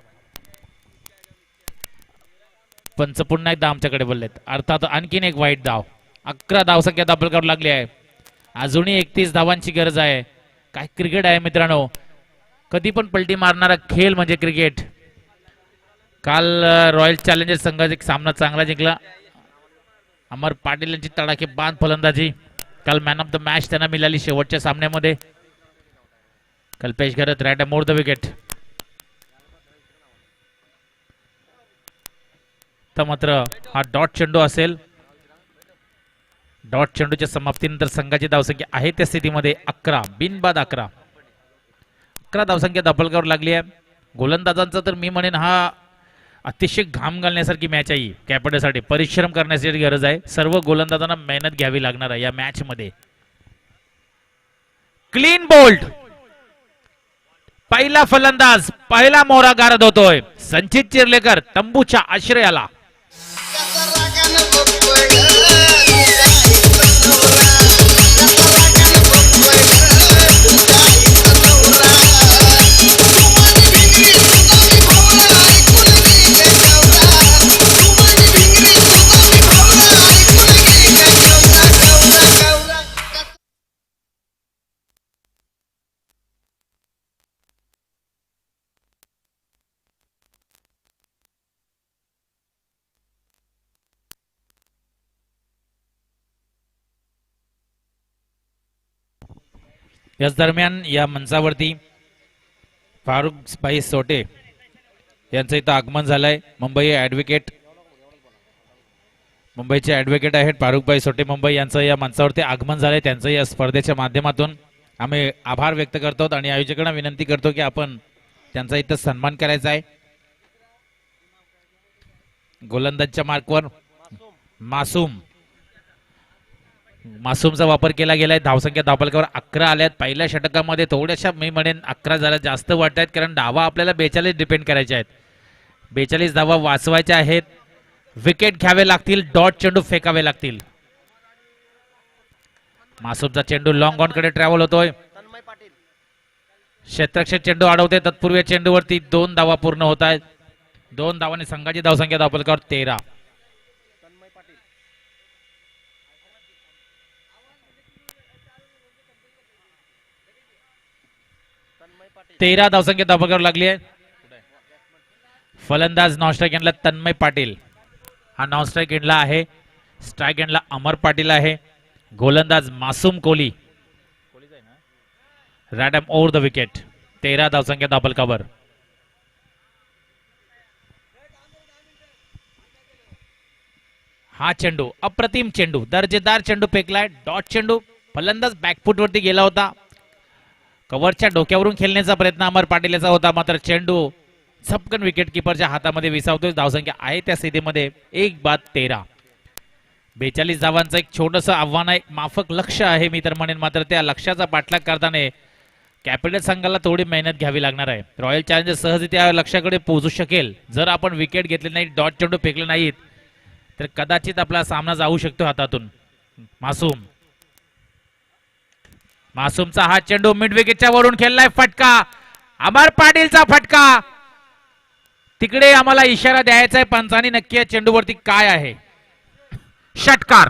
पंच पुन्हा एकदा आमच्याकडे बोललेत. अर्थात आणखीन एक वाईट धाव. 11 धावसंख्या धावफलकावर लागली आहे. अजूनही 31 धावांची गरज आहे. काय क्रिकेट आहे मित्रांनो, कधी पण पलटी मारणारा खेळ म्हणजे क्रिकेट. काल रॉयल चॅलेंजर संघाचा एक सामना चांगला जिंकला. अमर पाटील यांची तडाखेबाज फलंदाजी. काल मॅन ऑफ द मॅच त्यांना मिळाली शेवटच्या सामन्यामध्ये. कल्पेश घरत राईट मोर द विकेट. तर मात्र हा डॉट चेंडू असेल. डॉट चेंडूच्या समाप्तीनंतर संघाची धावसंख्या आहे त्या स्थितीमध्ये 11 बिनबाद 11 धावसंख्या धावफलकावर लागली आहे. गोलंदाजांचा तर मी म्हणेन हा अतिशय घाम घालण्यासारखी मॅच आहे. कॅपिटलसाठी परिश्रम करण्याची गरज आहे. सर्व गोलंदाजांना मेहनत घ्यावी लागणार आहे या मॅच मध्ये. Clean bowled. पहिला फलंदाज पहिला मोरा गारद होतोय. संचित चिर्लेकर तंबूच्या आश्रयाला. याच दरम्यान या मंचावरती फारुख भाई सोटे यांचं इथं आगमन झालंय. मुंबईचे ऍडव्होकेट आहेत फारुखभाई सोटे मुंबई यांचं या मंचावरती आगमन झालंय. त्यांचं या स्पर्धेच्या माध्यमातून आम्ही आभार व्यक्त करतो आणि आयोजकांना विनंती करतो की आपण त्यांचा इथं सन्मान करायचा आहे. गोलंदाजच्या मार्कवर मासूमचा वापर केला गेलाय. धावसंख्या धावफलकावर 11 आल्यात. पहिल्या षटकामध्ये थोड्याशा मी म्हणेन 11 झाल्या जास्त वाटत आहेत, कारण धावा आपल्याला 42 डिपेंड करायच्या आहेत. 42 धावा वाचवायच्या आहेत. विकेट घ्यावे लागतील. डॉट चेंडू फेकावे लागतील. मासूमचा चेंडू लॉंग ऑन कडे ट्रॅव्हल होतोय. क्षेत्ररक्षक चेंडू अडवते. तत्पूर्वी चेंडूवरती 2 धावा पूर्ण होत आहेत. 2 धावांनी संघाची धावसंख्या धावफलकावर 13. 13 धावसंख्या धावफलकावर लागली आहे. फलंदाज नॉन स्ट्राईक एंडला तन्मय पाटील. हा नॉन स्ट्राईक एंडला आहे. स्ट्राईक एंडला अमर पाटील आहे. गोलंदाज मासूम Kohli. Random over the wicket. 13 धावसंख्या धावफलकावर. हा चेंडू अप्रतिम चेंडू, दर्जेदार चेंडू फेकलाय. डॉट चेंडू. फलंदाज बॅकफुट वरती गेला होता. कव्हरच्या डोक्यावरून खेळण्याचा प्रयत्न अमर पाटील याचा होता, मात्र चेंडू झपकन विकेट किपरच्या हातामध्ये विसावतोय. धावसंख्या आहे त्या स्थितीमध्ये 1-13. 42 धावांचं एक छोटंसं आव्हान आहे, माफक लक्ष आहे मी तर म्हणेन. मात्र त्या लक्ष्याचा पाठलाग करताना कॅपिटल संघाला थोडी मेहनत घ्यावी लागणार आहे. रॉयल चॅलेंजर सहज त्या लक्ष्याकडे पोहोचू शकेल जर आपण विकेट घेतले नाही, डॉट चेंडू फेकले नाहीत तर कदाचित आपला सामना जाऊ शकतो हातातून. मासूमचा हा चेंडू मिड विकेटच्या वरून खेळलाय. फटका. अमर पाटीलचा फटका. तिकडे आम्हाला इशारा द्यायचा आहे पंचांनी नक्की या चेंडूवरती काय आहे. षटकार.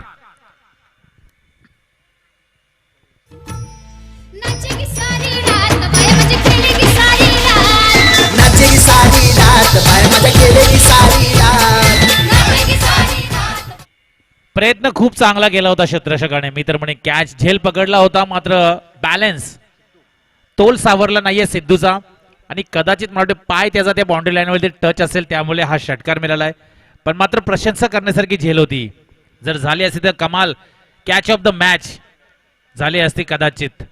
नाचेगी सारी रात बाय मजे खेलेगी सारी रात. नाचेगी सारी रात बाय मजा केलेली सारी रात. नाचेगी सारी रात. प्रयत्न खूप चांगला केला होता क्षेत्ररक्षकाने. मी तर म्हणे कॅच झेल पकडला होता, मात्र बॅलन्स तोल सावरला नाहीये सिद्धूचा आणि कदाचित मला वाटतं पाय त्याचा त्या बाउंड्री लाईनवरती टच असेल, त्यामुळे हा षटकार मिळालाय. पण मात्र प्रशंसा करण्यासारखी झेल होती. जर झाली असती तर कमाल कॅच ऑफ द मॅच झाली असती कदाचित.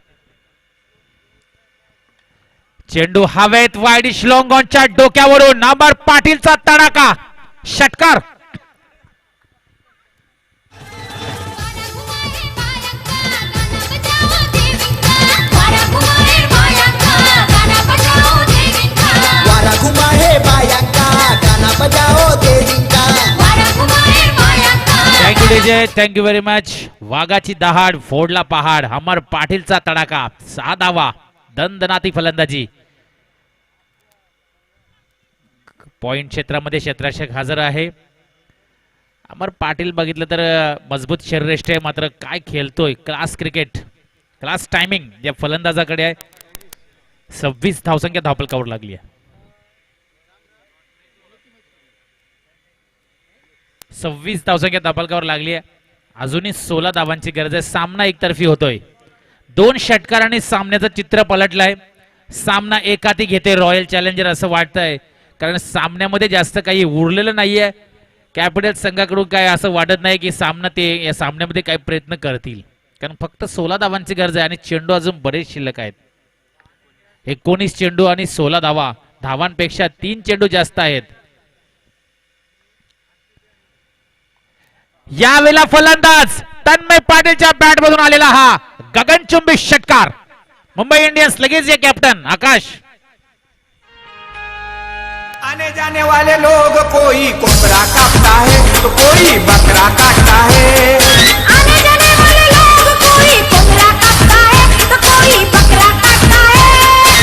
चेंडू हवेत वाईडिश लॉंगॉनच्या डोक्यावरून अमर पाटीलचा तडाखा. षटकार. वारा घुमा हे बायांका गाना बजाओ देवींका. थँक्यू विजय, थँक्यू व्हेरी मच. वाघाची दहाड फोडला पहाड, अमर पाटीलचा तडाखा, 6 धावा, दणदणाती फलंदाजी. पॉइंट क्षेत्रामध्ये क्षेत्ररक्षक हजर आहे. अमर पाटील बघितलं तर मजबूत शरीरयष्टी आहे, मात्र काय खेळतोय, क्लास क्रिकेट, क्लास टायमिंग या फलंदाजाकडे आहे. 26 धावसंख्या धावपलकावर लागली आहे. 26 धावसंख्या धावपलकावर लागली आहे. अजूनही 16 धावांची गरज आहे. सामना एकतर्फी होतोय. 2 षटकारांनी सामन्याचं चित्र पलटलंय. सामना एकाती घेते रॉयल चॅलेंजर असं वाटतंय, कारण सामन्यामध्ये जास्त काही उरलेलं नाहीये. कॅपिटल संघाकडून काय असं वाटत नाही की या सामन्यामध्ये काही प्रयत्न करतील, कारण फक्त 16 धावांची गरज आहे आणि चेंडू अजून बरेच शिल्लक आहेत. 19 चेंडू आणि 16 धावा, धावांपेक्षा 3 चेंडू जास्त आहेत. यावेळेला फलंदाज तन्मय पाटीलच्या बॅट मधून आलेला हा गगनचुंबी षटकार. मुंबई इंडियन्स लगेच ये कॅप्टन आकाश. आने जाने वाले लोग कोई कोबरा काटता है तो कोई बकरा काटता है. आने जाने वाले लोग कोई कोबरा काटता है तो कोई बकरा काटता है.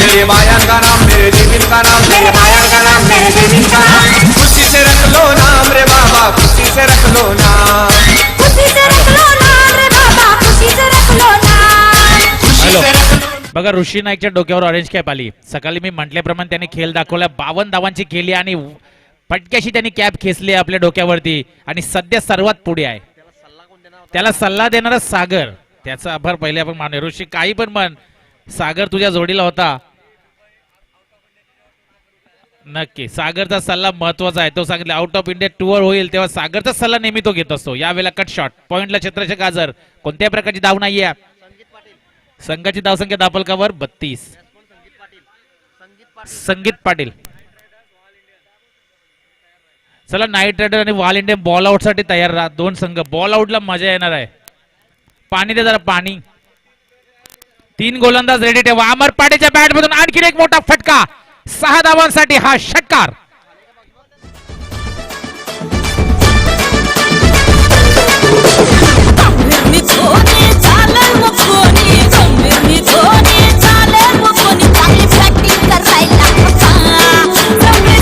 मेरे बायान का नाम, मेरे जमीन का नाम, मेरे बायान का नाम, मेरे जमीन का नाम. खुशी से रख लो नाम रे बाबा, खुशी से रख लो नाम. खुशी से रख लो नाम रे बाबा, खुशी से रख लो नाम. खुशी से रख लो. बघा ऋषी नाईकच्या डोक्यावर ऑरेंज कॅप आली. सकाळी मी म्हटल्याप्रमाणे त्यांनी खेळ दाखवला. 52 धावांची केली आणि पटक्याशी त्यांनी कॅप खेचली आपल्या डोक्यावरती आणि सध्या सर्वात पुढे आहे. त्याला सल्ला देणारा सागर, त्याचा आभार पहिले आपण मानू. ऋषी काही पण म्हण, सागर तुझ्या जोडीला होता. नक्की सागरचा सल्ला महत्वाचा आहे. तो सांगितलं आउट ऑफ इंडिया टूर होईल तेव्हा सागरचा सल्ला नेहमी तो घेत असतो. यावेळेला कट शॉट, पॉइंटला क्षेत्ररक्षक हजर. कोणत्याही प्रकारची धाव नाहीये. संघाची धावसंख्या धावपलकावर 32. संगीत पाटील. चला नाईट रायडर आणि ऑल इंडिया बॉल आउट साठी तयार राहा. 2 संघ बॉल आउटला मजा येणार आहे. पाणी दे जरा पाणी. 3 गोलंदाज रेडी ठेवा. अमर पाटीलच्या बॅट मधून आणखी एक मोठा फटका. 6 धावांसाठी हा षटकार.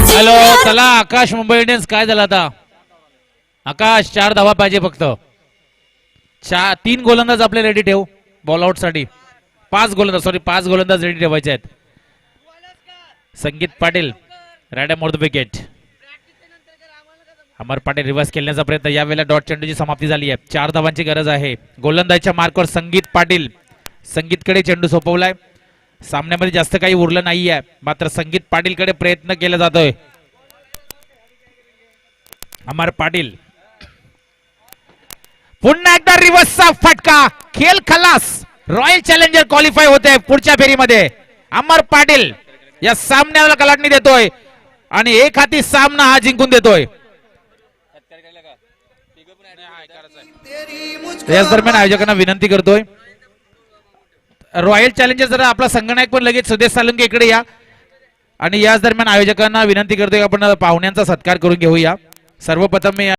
हॅलो, चला आकाश, मुंबई इंडियन्स काय झालं आता. आकाश 4 धावा पाहिजे फक्त. 3 गोलंदाज आपले रेडी ठेव बॉल आउट साठी. 5 गोलंदाज रेडी ठेवायचे आहेत. संगीत Patil right more the wicket. Amar Patil reverse खेळण्याचा प्रयत्न. यावेळेला डॉट चेंडूची समाप्ती झाली आहे. 4 धावांची गरज आहे. गोलंदाजच्या मार्कवर संगीत पाटील. संगीतकडे चेंडू सोपवलाय. सामन्यामध्ये जास्त काही उरलं नाहीये, मात्र संगीत पाटीलकडे प्रयत्न केला जातोय. अमर पाटील पुन्हा एकदा रिव्हर्सचा फटका. खेळ खलास. रॉयल चॅलेंजर क्वालिफाय होते पुढच्या फेरीमध्ये. अमर पाटील या सामन्याला कलाटणी देतोय आणि एक हाती सामना हा जिंकून देतोय. याच दरम्यान आयोजकांना विनंती करतोय, रॉयल चॅलेंजर जरा आपला संगनायक पण लगेच सुदेश सालुंके इकडे या. आणि याच दरम्यान आयोजकांना विनंती करतोय आपण पाहुण्यांचा सत्कार करून घेऊया. सर्वप्रथम मी